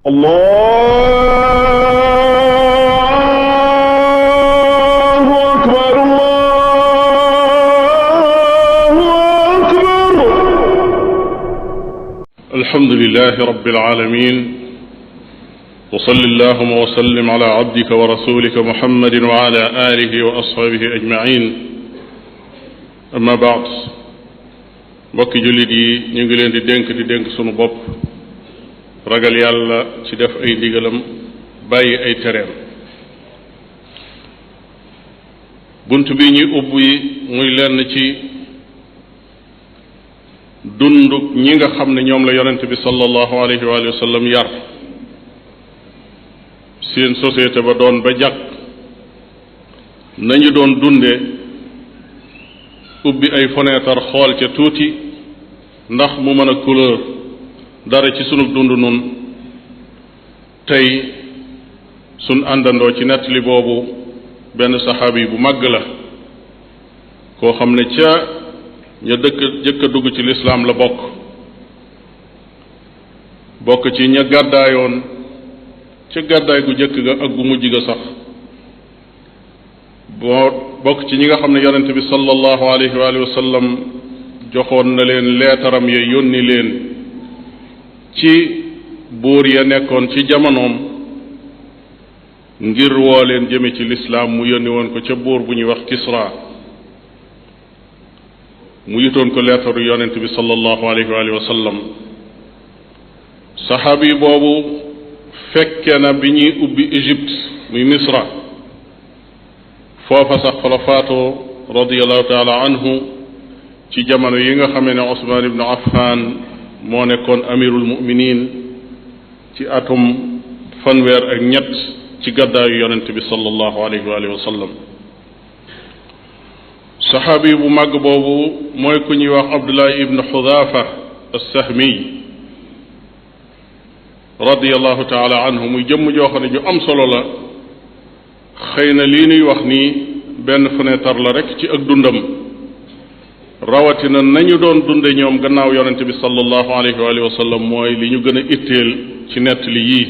allahu akbar allahu akbar. alhamdulilahi rabbil alamin wa salli allahuma wa sallim ala abdika wa rasulika muhammadin wa ala alihi wa ashabihi ajmain. amma baad, mbokki jullit yi ñu ngi leen di dénk sunu bopp ragal yàlla ci def ay ndigalam bàyyi ay tereem. bunt bi ñuy ubbi muy lenn ci dunduk ñi nga xam ne ñoom la yonent bi sallallahu alayhi wa sallam yar seen société ba doon ba jàkk nañu doon dunde ubbi ay fenêtre xool ca tuuti ndax mu mën a couleur dara ci sunu dund nun tey sun àndandoo ci nettali boobu benn saxaabi bu màgg la koo xam ne ca ña jëkk a dugg ci lislaam la bokk ci ña gàddaayoon ca gàddaay gu jëkk ga ak gu mujj ga sax bokk ci ñi nga xam ne yonent bi sallallahu alayhi wa sallam joxoon na leen leetaram ya yónni leen ci buur ya nekkoon ci jamonoom ngir woo leen jëme ci lislaam mu yónni woon ko ca buur bu ñuy wax Kisra mu yitoon ko leetaru yonent bi sallallahu alayhi wa sallam. saxaabi boobu fekke na bi ñuy ubbi Égypte muy Misra, foofa sax fa la faatoo radiallahu taala anhu ci jamono yi nga xamee ne Usmaan ibnu Affan moo nekkoon amirul muminin ci atum fanweer ci gàddaayu yonent bi sallallahu alayhi wa sallam. saxaabi bu màgg boobu mooy ku ñuy wax Abdullah ibnu Xudaafa as-Sahmi radiallahu taala anhu, muy jëmm joo xam ne ju am solo la. xëy na lii nuy wax nii benn fenêtre la rek ci ak dundam, rawatina nañu doon dunde ñoom gannaaw yonent bi sallallahu alayhi wa sallam mooy li ñu gën a itteel ci nettali yii.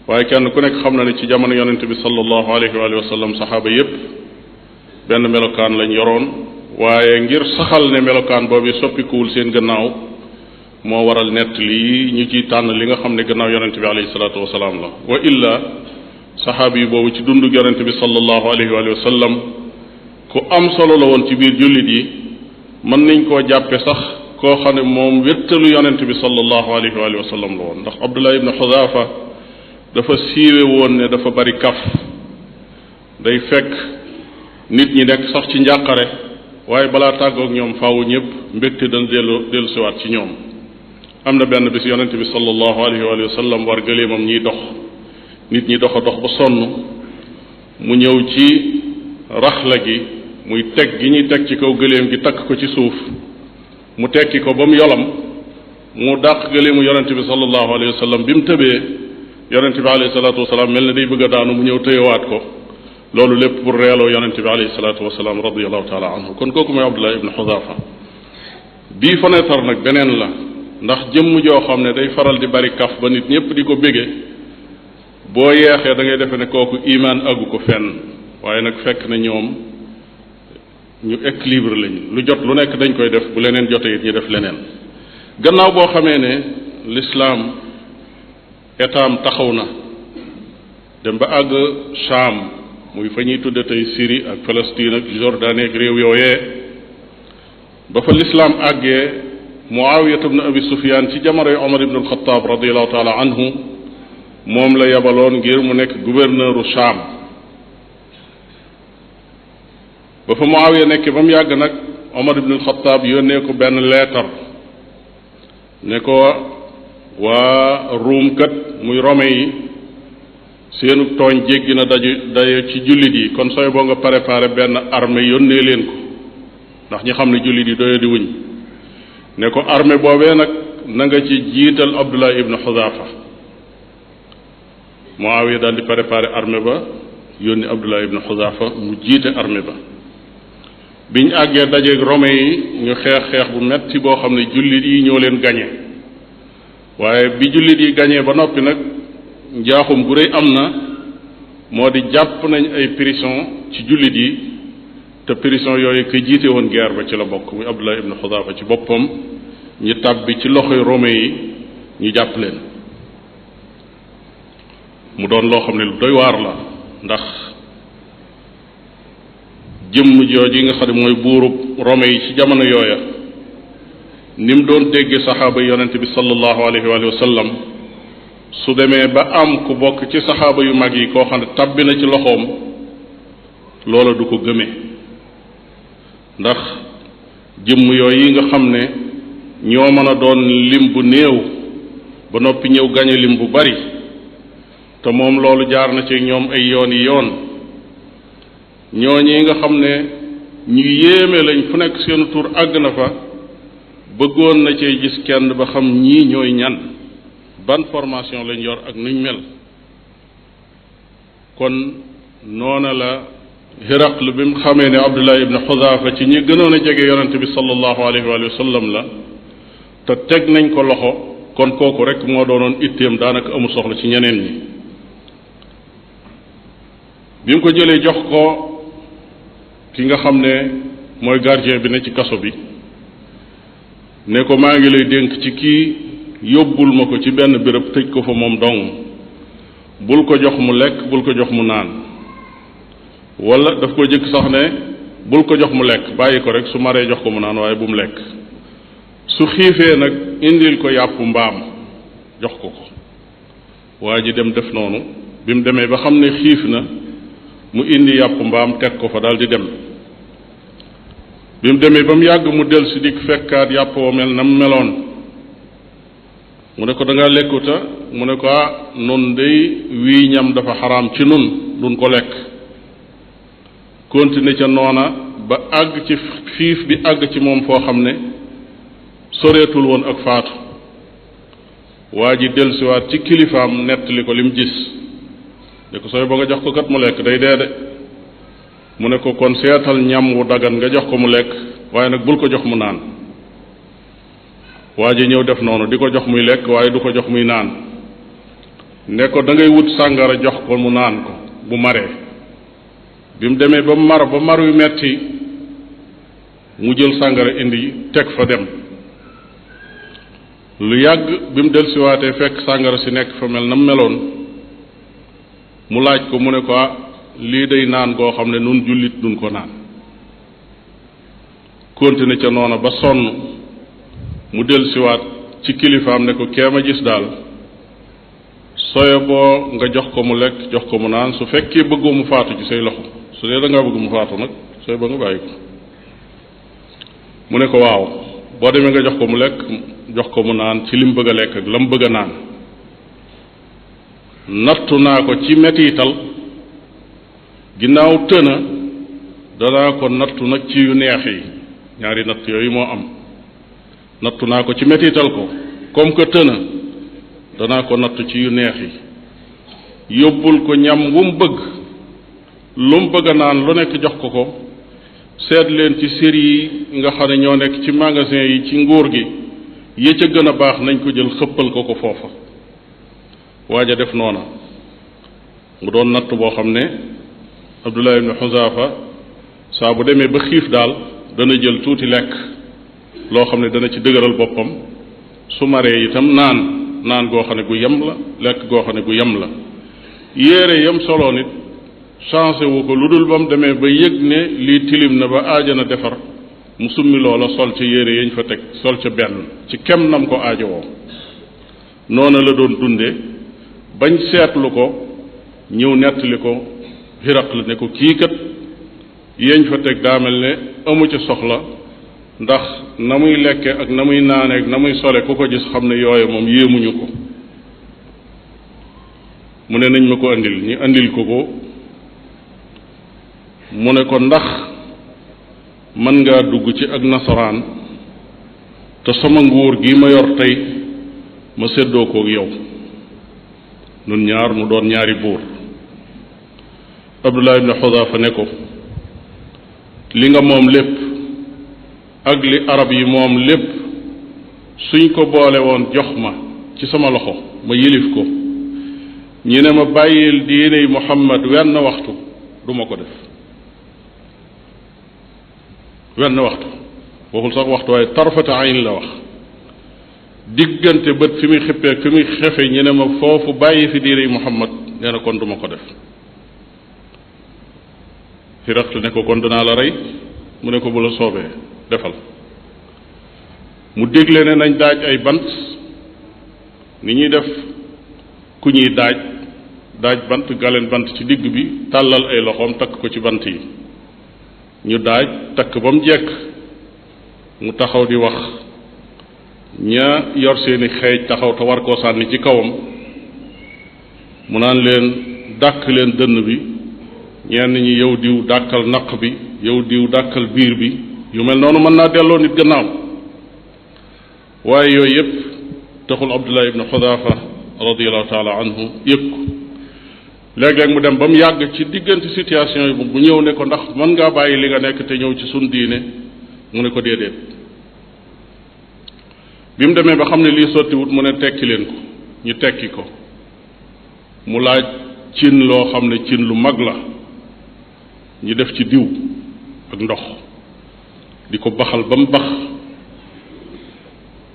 waaye kenn ku nekk xam na ne ci jamono yonent bi sallallahu alayhi wa sallam saxaaba yépp benn melokaan lañ yoroon, waaye ngir saxal ne melokaan boobu soppikuwul seen gannaaw moo waral nettali yi ñu ciy tànn li nga xam ne gannaaw yonent bi alayhi salaatu wasalaam la. wa illa saxaabi yi boobu ci dundu yonent bi sallallahu alayhi wa sallam ku am solo la woon ci biir jullit yi. mën nañ koo jàppe sax koo xam ne moom wéttalu yonent bi sallallahu alayhi wa sallam la woon, ndax Abdullah ibn Xudaafa dafa siiwe woon ne dafa bari kaf. day fekk nit ñi nekk sax ci njàqare, waaye balaa tàggoog ñoom faawu ñëpp mbégte dana dellu siwaat ci ñoom. am na benn bis yonent bi sallallahu alayhi wa sallam war gëleemam ñiy dox, nit ñi dox a dox ba sonn, mu ñëw ci raxla gi muy teg gi ñuy teg ci kaw gëléem gi takk ko ci suuf, mu tekki ko ba mu yolam, mu dàq gëléemu yonente bi sallallahu alayhi wa sallam. bi mu tëbee yonente bi alayhi salaatu wasalaam mel ne day bëgg a daanu, mu ñëw tëyewaat ko. loolu lépp pour reeloo yonente bi alayhi salaatu wasalaam radiallahu taala anhu. kon kooku mooy Abdullah ibn Xudaafa. bii fenêtre nag beneen la, ndax jëmm joo xam ne day faral di bari kaf ba nit ñëpp di ko bége, boo yeexee da ngay defe ne kooku imaan aggu ko fenn, waaye nag fekk na ñoom ñu équilibre lañ, lu jot lu nekk dañ koy def, bu leneen jotee it ñu def leneen. gannaaw boo xamee ne lislaam étaam taxaw na dem ba àgg Shaam, muy fa ñuy tudde tey Syrie ak Palestine ak Jordanie ak réew yooyee, ba fa lislaam àggee Muawiyat ibn Abi Sufyaan ci jamonoy Omar ibn al-Khattab radiallahu taala anhu moom la yabaloon ngir mu nekk gouverneuru Shaam. ba fa Muawiya nekkee ba mu yàgg nag Omar ibn al-Khattab yónnee ko benn leetar ne ko waa Ruum kat muy Rome yi seenu tooñ jéggi na dayo ci jullit yi, kon sooy boo nga préparé benn armée yónnee leen ko, ndax ñi xam ne jullit yi doyo di wuñ. ne ko armée boobee nag na nga ci jiital Abdullah ibn Xudaafa. Muawiya daal di préparé armée ba yónni Abdullah ibn Xudaafa mu jiite armée ba. biñ àggee dajeeg Rome yi ñu xeex bu metti boo xam ne jullit yi ñoo leen gañe, waaye bi jullit yi gañee ba noppi nag njaaxum gu rëy am na, moo di jàpp nañ ay prison ci jullit yi, te prison yooyu ka jiite woon guerre ba ci la bokk, muy Abdullah ibn Xudaafa ci boppam. ñi tàbbi ci loxoy Romain yi ñu jàpp leen. mu doon loo xam ne lu doy waar la, ndax jëmm jooju yi nga xam ne mooy buurub Romain yi ci jamono yooya, ni mu doon déggee saxaaba yonente bi sallallahu alayhi wa sallam, su demee ba am ku bokk ci saxaaba yu mag yi koo xam ne tàbbi na ci loxoom, loola du ko gëme. ndax jëmm yooyu yi nga xam ne ñoo mën a doon lim bu néew ba noppi ñëw gañe lim bu bari, te moom loolu jaar na ci ñoom ay yoon yi yoon, ñooñi nga xam ne ñu yéeme lañ, fu nekk seen tur àgg na fa, bëggoon na cee gis kenn ba xam ñii ñooy ñan, ban formation lañ yor ak nuñ mel. kon noona la Hiraql bi mu xamee ne Abdullah ibn Xudaafa ci ñi gënoon a jege yonente bi sallallahu alayhi wa sallam la, te teg nañ ko loxo, kon kooku rek moo doonoon itteem, daanaka amul soxla ci ñeneen ñi. bi mu ko jëlee jox ko ki nga xam ne mooy gardien bi ne ci kaso bi, ne ko maa ngi lay dénk ci kii, yóbbul ma ko ci benn béréb tëj ko fa moom dong, bul ko jox mu lekk, bul ko jox mu naan, wala daf ko jëkk sax ne bul ko jox mu lekk, bàyyi ko rek, su maree jox ko mu naan, waaye bu mu lekk. su xiifee nag indil ko yàpp mbaam jox ko ko. waa ji dem def noonu. bi mu demee ba xam ne xiif na, mu indi yàpp mbaam teg ko fa daal di dem. bi mu demee ba mu yàgg mu del si dikk fekkaat yàpp woo mel na mu meloon. mu ne ko da ngaa lekkuta, mu ne ko nun day wii ñam dafa xaraam ci nun, duñ ko lekk. continué ca noona ba àgg ci xiif bi àgg ci moom foo xam ne soreetul woon ak faatu. waa ji dellusiwaat ci kilifaam nettali ko li mu gis. ne ko sooy ba nga jox ko kat mu lekk, day dee de. mu ne ko kon seetal ñam wu dagan nga jox ko mu lekk, waaye nag bul ko jox mu naan. waa ji ñëw def noonu, di ko jox muy lekk waaye du ko jox muy naan. ne ko da ngay wut sàngara jox ko mu naan ko bu maree. bi mu demee ba mar yu metti, mu jël sàngara indi teg fa dem. lu yàgg bi mu dellusiwaatee fekk sàngara si nekk fa mel na mu meloon, mu laaj ko, mu ne ko lii day naan goo xam ne nun jullit duñ ko naan. continué ca noona ba sonn, mu dellusiwaat ci kilifaam ne ko kee ma gis daal, sooye boo nga jox ko mu lekk, jox ko mu naan, su fekkee bëggoo mu faatu ci say loxo. su dee da ngaa bëgg mu faatu nag, sooy ba nga bàyyi ko. mu ne ko waaw, boo demee nga jox ko mu lekk, jox ko mu naan ci lim bëgg a lekk ak lam bëgg a naan. nattu naa ko ci mettital, ginnaaw tëna danaa ko nattu nag ci yu neex yi. ñaari natt yooyu moo am. nattu naa ko ci mettital ko, comme que tëna danaa ko nattu ci yu neex yi. yóbbul ko ñam wu mu bëgg, lu mu bëgg a naan lu nekk jox ko ko. seet leen ci série yi nga xam ne ñoo nekk ci magasin yi ci nguur gi, yi ca gën a baax nañ ko jël xëppal ko ko foofa. waaja def noona. mu doon natt boo xam ne Abdullah ibn Xuzaafa saa bu demee ba xiif daal dana jël tuuti lekk loo xam ne dana ci dëgëral boppam. su maree itam naan goo xam ne gu yem la, lekk goo xam ne gu yem la. yéere yam solo nit changé wu ko lu dul ba mu demee ba yëg ne lii tilim na ba aajana defar, mu summi loola sol ca yére yañ fa teg, sol ca benn ci kem nam ko aajowoo. noona la doon dunde bañ seetlu ko, ñëw nettali ko Hiraql ne ko kii kat yeñ fa teg daa mel ne amu ca soxla, ndax na muy lekke ak na muy naane ak na muy sole ku ko gis xam ne yooye moom yéemuñu ko. mu ne nañ ma ko andil, ñu andil ko ko. mu ne ko ndax mën ngaa dugg ci ak nasaraan te sama nguur gi ma yor tey ma séddoo koog yow, nun ñaar mu doon ñaari buur. Abdullah ibn Xudaafa ne ko li nga moom lépp ak li arab yi moom lépp suñ ko boole woon jox ma ci sama loxo ma yilif ko ñi ne ma bàyyil diiney Muhammad wenn waxtu du ma ko def wenn waxtu waxul sax waxtu waaye tarfata ayn la wax diggante bët fi muy xippee fi muy xefe ñi ne ma foofu bàyyi fi diiney Muhammad nee na kon du ma ko def Hiraql ne ko kon danaa la rey mu ne ko bu la soobee defal mu dégle ne nañ daaj ay bant ni ñuy def ku ñuy daaj bant galeen bant ci digg bi tàllal ay loxoom takk ko ci bant yi ñu daaj takk ba mu jekk mu taxaw di wax ña yor seeni xeej taxaw te war koo sànni ci kawam mu naan leen dàkk leen dënn bi ñenn ñi yow diw dàkkal naq bi yow diw dàkkal biir bi yu mel noonu mën naa delloo nit gannaaw waaye yooyu yépp taxul Abdullah ibn Xudaafa radiallahu taala anhu yëg ko léeg-léeg mu dem ba mu yàgg ci diggante situation yi bu ñëw ne ko ndax mën ngaa bàyyi li nga nekk te ñëw ci sun diine mu ne ko déedéet bi mu demee ba xam ne lii sottiwut mu ne tekki leen ko ñu tekki ko mu laaj cin loo xam ne cin lu mag la ñu def ci diw ak ndox di ko baxal ba mu bax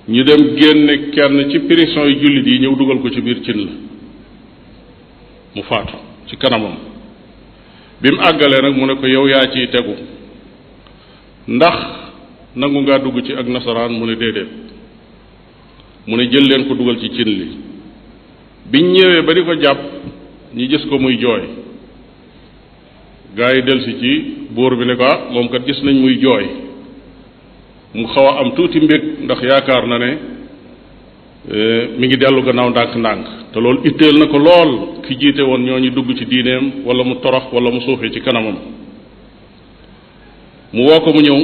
ñu dem génne kenn ci prison yi jullit yi ñëw dugal ko ci biir cin la mu faatu ci kanamam bi mu àggalee nag mu ne ko yow yaa ciy tegu ndax nangu ngaa dugg ci ak nasaraan mu ne déedéet mu ne jël leen ko dugal ci cin li biñ ñëwee ba di ko jàpp ñi gis ko muy jooy gaa yi delsi ci buur bi ne ko moom kat gis nañ muy jooy mu xaw a am tuuti mbég ndax yaakaar na ne mi ngi dellu gannaaw ndànk-ndànk te loolu itteel na ko lool ki jiite woon ñooñu dugg ci diineem wala mu torox wala mu suufee ci kanamam mu woo ko mu ñëw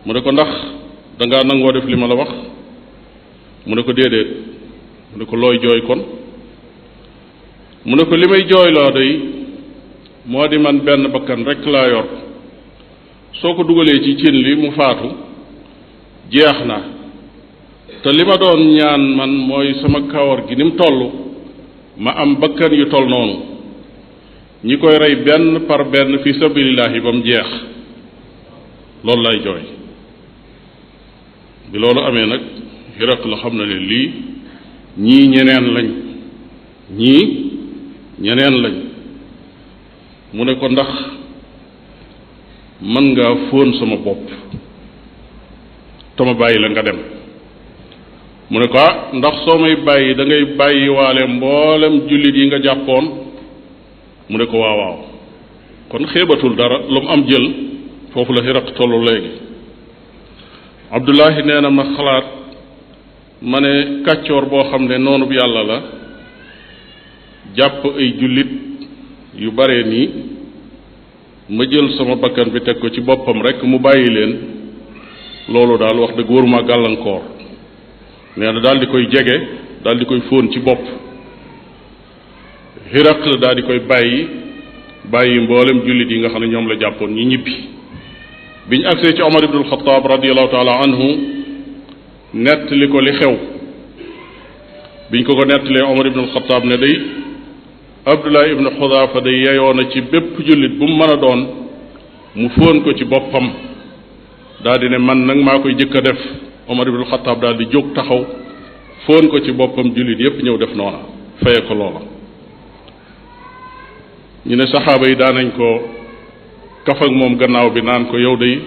mu ne ko ndax dangaa nangoo def li ma la wax mu ne ko déedéet mu ne ko looy jooy kon mu ne ko li may jooy loo day moo di man benn bakkan rekk laa yor soo ko dugalee ci cin li mu faatu jeex na te li ma doon ñaan man mooy sama kawar gi ni mu toll ma am bakkan yu toll noonu ñi koy rey benn par benn fi sabilillahi ba mu jeex loolu lay jooy bi loolu amee nag Hiraql la xam na ne lii ñii ñeneen lañ mu ne ko ndax mën ngaa fóon sama bopp te ma bàyyi la nga dem mu ne ko ndax soo may bàyyi da ngay bàyyi waale mboolem jullit yi nga jàppoon mu ne ko waaw kon xeebatul dara lu mu am jël foofu la Hiraql tollu léegi Abdullahi nee na ma xalaat ma ne kàccoor boo xam ne noonu bu yàlla la jàpp ay jullit yu bare nii ma jël sama bakkan bi teg ko ci boppam rek mu bàyyi leen loolu daal wax dëgg waruma gàllankoor nee na daal di koy jege daal di koy fóon ci bopp Hiraql daal di koy bàyyi mboolem jullit yi nga xam ne ñoom la jàppoon ñi ñibbi biñ agsee ci Omar ibn al-Khattab radiyallahu taala anhu nettali ko li xew biñ ko nettalee Omar ibn al-Khattab ne day Abdullah ibn Xudaafa day yeyoo na ci bépp jullit bu mu mën a doon mu fóon ko ci boppam daal di ne man nag maa koy jëkk a def Omar ibn al-Khattab daal di jóg taxaw fóon ko ci boppam jullit yépp ñëw def noona faye ko loola ñu ne saxaaba yi daanañ ko kaf ak moom gannaaw bi naan ko yow day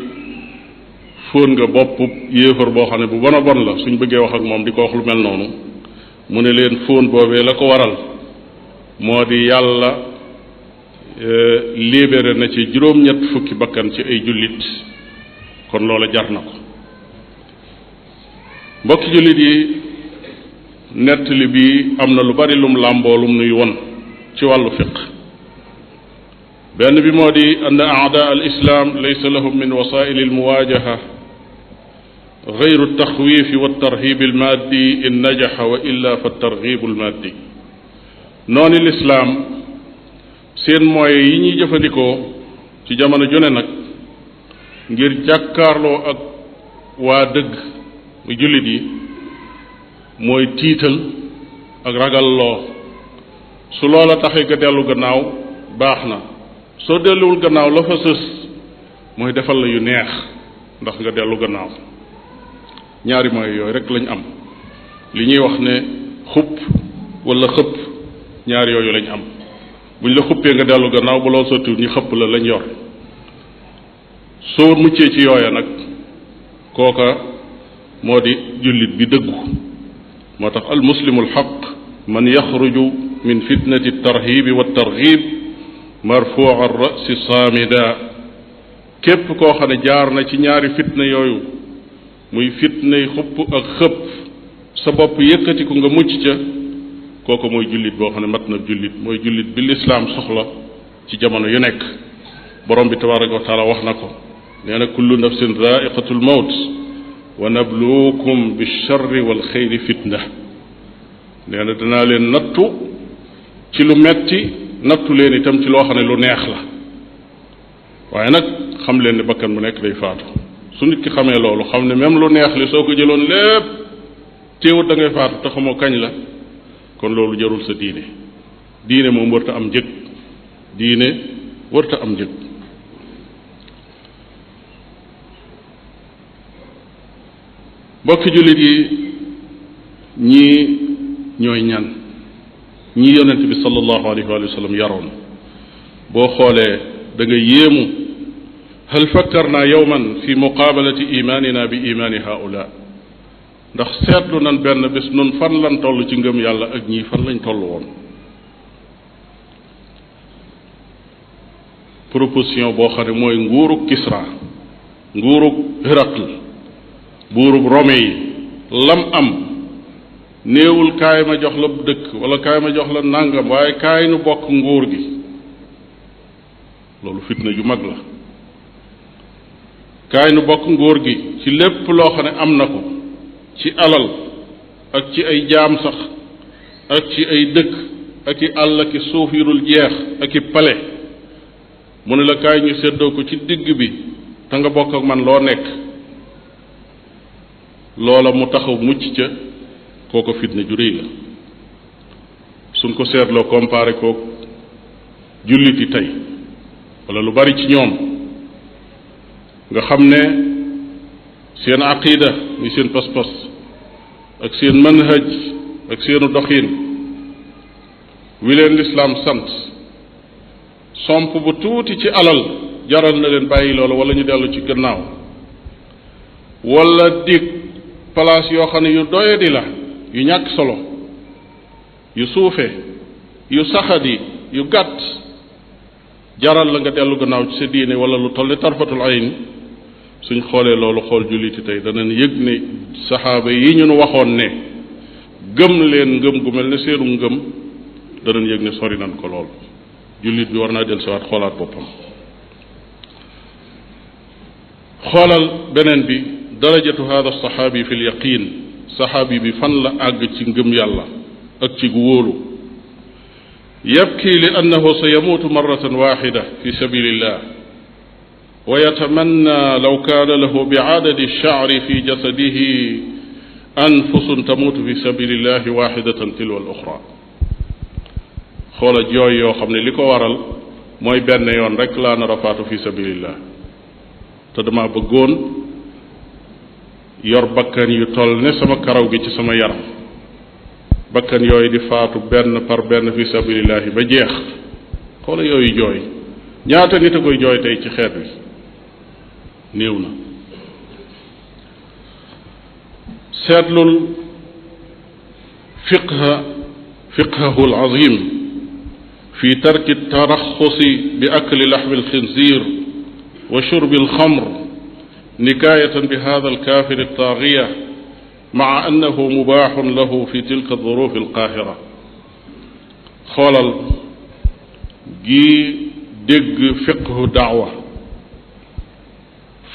fóon nga bopp yéefar boo xam ne bu bon a bon la suñ bëggee wax ak moom di ko wax lu mel noonu mu ne leen fóon boobee la ko waral moo di yàlla libéré na ci juróom-ñett fukki bakkan ci ay jullit kon loola jar na ko mbokki jullit yi nettali bi am na lu bari lum làmboo lum nuy won ci wàllu fiq benn bi moo di ann aadaa al islam laysa lahum min wasaili al muwajaha gayru altaxwifi waltarhib almaddi in najaxa wa illa fa tarhibu almaddi noonu lislaam seen moyens yi ñuy jëfandikoo ci jamono jone nag ngir jàkkaarloo ak waa dëgg mu jullit yi mooy tiital ak ragalloo su loola taxee nga dellu gannaaw baax na soo delluwul gannaaw la fa sës mooy defal la yu neex ndax nga dellu gannaaw ñaari mooy yooyu rek lañ am li ñuy wax ne xupp wala xëpp ñaari yooyu lañ am buñ la xuppee nga dellu gannaaw bu loolu sottiwul ñu xëpp la lañ yor soo muccee ci yooya nag kooka moo di jullit bi dëggu moo tax al muslimu al xaq man yaxruju min fitnati tarhibi wa targhib marfuu ar rasi saamida képp koo xam ne jaar na ci ñaari fitna yooyu muy fitnay xupp ak xëpp sa bopp yëkkatiku nga mucc ca kooku mooy jullit boo xam ne mat na jullit mooy jullit bi lislaam soxla ci jamono yu nekk borom bi tabaraka wa taala wax na ko nee na kullu nafsin zaiqatul mawt wa nabluukum bilcharri walxeyri fitna nee na danaa leen nattu ci lu metti nattu leen itam ci loo xam ne lu neex la waaye nag xam leen ne bakkan bu nekk day faatu su nit ki xamee loolu xam ne même lu neex li soo ko jëloon lépp téewut da ngay faatu te xamoo kañ la kon loolu jarul sa diine diine moom warta am njëg diine warta am njëg mbokki jullit yi ñii ñooy ñan ñii yonent bi sallallahu alayhi wa sallam yaroon boo xoolee da nga yéemu hal fakkarna yawman fi muqaabalati imaanina bi imaani haula ndax seetlu nan benn bés nun fan lan toll ci ngëm yàlla ak ñii fan lañ toll woon proposition boo xam ne mooy nguurug Kisra nguurug Héraclius buurub Rome yi lam am néewul kaay ma jox la dëkk wala kaay ma jox la nàngam waaye kaay nu bokk nguur gi loolu fitna ju mag la kaay nu bokk nguur gi ci lépp loo xam ne am na ko ci alal ak ci ay jaam sax ak ci ay dëkk ak i àll ak i suuf yu dul jeex ak i pale mu ne la kaay ñu séddoo ko ci digg bi te nga bokk ak man loo nekk loola mu taxaw mucc ca kooko fitna ju rëy la suñ ko seetloo comparé kook julliti tey wala lu bari ci ñoom nga xam ne seen aqida muy seen pas-pas ak seen manhaj ak seenu doxin wi leen lislaam sant somp bu tuuti ci alal jaral na leen bàyyi loolu wala ñu dellu ci gannaaw wala dig place yoo xam ne yu doyadi la yu ñàkk solo yu suufe yu saxadi yu gàtt jaral la nga dellu gannaaw ci sa diine wala lu toll tarfatul ayn suñ xoolee loolu xool julliti tey danañ yëg ne saxaaba yi ñun waxoon ne gëm leen ngëm gu mel ne seenu ngëm danañ yëg ne sori nañ ko lool jullit bi war naa del siwaat xoolaat boppam xoolal beneen bi darajatu hada saxaabi fi lyaqin saxaabi bi fan la àgg ci ngëm yàlla ak ci gu wóolu yabki li annahu sa yamuutu marratan waxida fi sabilillah wa yatamanna law kaana lahu biadadi lchacri fi jasadihi anfusun tamuutu fi sabilillahi waxidatan tilwa al oxra xoola jooy yoo xam ne li ko waral mooy benn yoon rek laa nar a faatu fi sabilillah te dama bëggoon yor bakkan yu toll ne sama karaw gi ci sama yaram bakkan yooyu di faatu benn par benn fi sabilillahi ba jeex xoola yooyu jooy ñaata nit a koy jooy tey ci xeet wi néew na seetlul fiqhahu alazim fi tarki taraxusi bi akli laxmi alxinzir wa shurbi alxamr nikaayatan bi hada alkaafir altaagiya maa annahu mubaaxun lahu fi tilka alduruf alqaahira xoolal gii dégg fiqhu daawa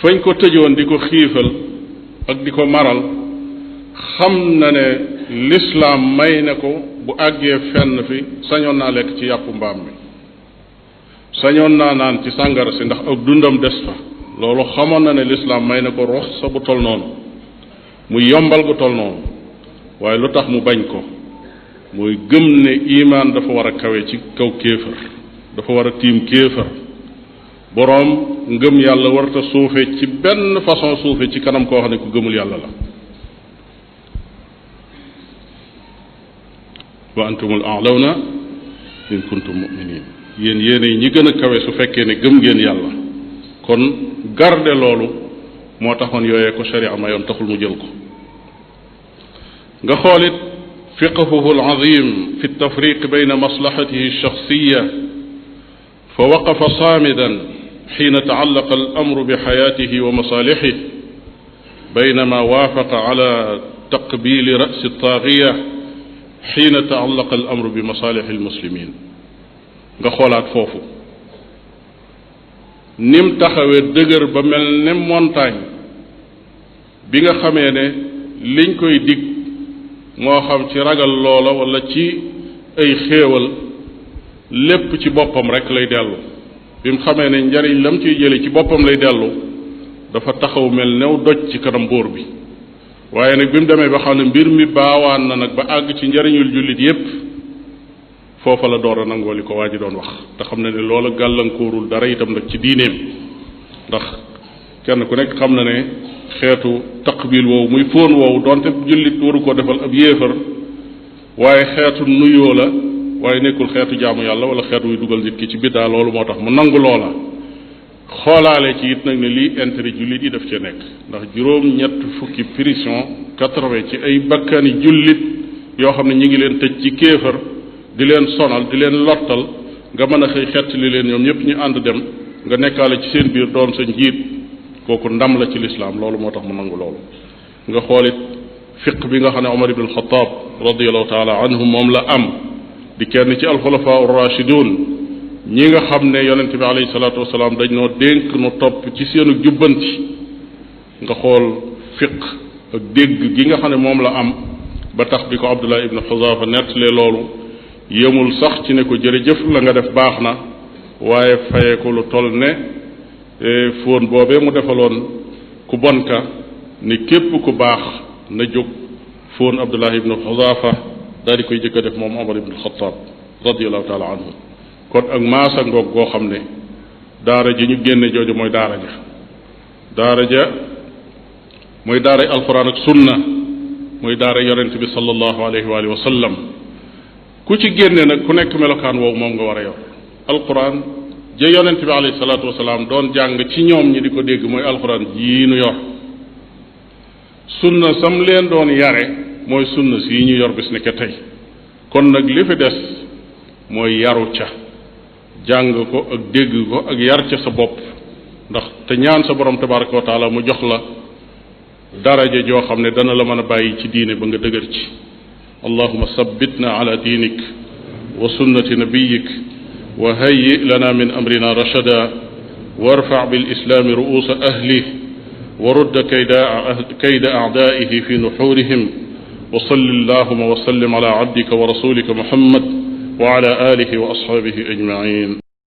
fañ ko tëjoon di ko xiifal ak di ko maral xam na ne lislaam may na ko bu àggee fenn fi sañoon naa lekk ci yàppu mbaam mi sañoon naa naan ci sàngara si ndax ak dundam des fa loolu xamoon na ne lislaam may na ko rox sa bu tol noonu muy yombal gu tol noonu waaye lu tax mu bañ ko mooy gëm ne imaan dafa war a kawe ci kaw kéefër, dafa war a tiim kéefër. boroom ngëm yàlla warta suufe ci benn façon suufe ci kanam koo xam ne ku gëmul yàlla la. wa antumul a'lawna in kuntum mu'minin, yéen yéenay ñi gën a kawe su fekkee ne gëm ngeen yàlla. kon garde loolu moo taxoon yooyee ko sharia mayoon taxul mu jël ko. nga xoolit fiqhuhu al-azim fi at-tafriq bayna maslahatihi ash-shakhsiyya fa waqafa saamidan xiina taallaqa al-amru bi xayaatihi wa masaalixihi baynama waafaqa ala taqbili ra'si at-taagiya xiina taallaqa al-amru bi masaalixi al-muslimin. nga xoolaat foofu nim taxawee dëgër ba mel ne montagne bi nga xamee ne liñ koy dig moo xam ci ragal loola wala ci ay xéewal lépp ci boppam rek lay dellu. bi mu xamee ne njariñ lam ciy jële ci boppam lay dellu dafa taxaw mel new doj ci kanam buur bi. waaye nag bi mu demee ba xam ne mbir mi baawaan na nag ba àgg ci njariñul jullit yépp foofa la door a nangoo li ko waa ji doon wax te xam na ne loola gàllankoorul dara itam nag ci diineem. ndax kenn ku nekk xam na ne xeetu taqbil woowu muy fóon woowu donte jullit waru ko defal ab yéefar waaye xeetu nuyoo la waaye nekkul xeetu jaamu yàlla wala xeetu wuy dugal nit ki ci biddaa. loolu moo tax mu nangu loola xoolaale ci it nag ne lii intérêt jullit yi daf cee nekk. ndax juróom-ñett fukki prison 80 ci ay bakkani jullit yoo xam ne ñi ngi leen tëj ci kéefar di leen sonal di leen lottal nga mën a xëy xett li leen ñoom ñëpp ñu ànd dem nga nekkaale ci seen biir doon sa njiit kooku ndam la ci lislaam. loolu moo tax mu nangu loolu. nga xoolit fiq bi nga xam ne Omar ibn al-Khattab radiyallahu taala anhu moom la am di kenn ci alxulafaa ar-rashidun ñi nga xam ne yonente bi alayhi salaatu wasalaam dañ noo dénk nu topp ci seenu jubbanti. nga xool fiq ak dégg gi nga xam ne moom la am ba tax bi ko Abdullah ibn Xuzaafa nettalee loolu yemul sax ci ne ko jërëjëf la nga def baax na waaye fayee ko lu toll ne fóon boobee mu defaloon ku bon ka ni képp ku baax na jóg fóon Abdullah ibn Xuzaafa daal di koy jëkk a def moom Omar ibn Xattaab radiyallahu taala anhu. kon ak maasa ngoog goo xam ne daara ji ñu génne jooju mooy daara ja. daara ja mooy daaray alquran ak sunna mooy daara yonent bi sallallahu alayhi wa alihi wa sallam. ku ci génne nag ku nekk melokaan woowu moom nga war a yor. alquran ja yonent bi alayhi salaatu wasalaam doon jàng ci ñoom ñi di ko dégg mooy alquran jii nu yor. sunna sam leen doon yare mooy sunna sii ñu yor bis ne ke tey. kon nag li fi des mooy yaru ca jàng ko ak dégg ko ak yar ca sa bopp ndax te ñaan sa borom tabaraka wa taala mu jox la daraja joo xam ne dana la mën a bàyyi ci diine ba nga dëgër ci. allahuma sabbitna ala diinik wa sunnati nabiyik wa hayyi lana min amrina rachada warfa bilislaami ru'uusa ahlih wa rudda kayda a'daa'ihi fi nuxuurihim wa salli allahuma wa sallim ala abdika wa rasulika muhammad wa ala alihi wa ashaabihi ajmain.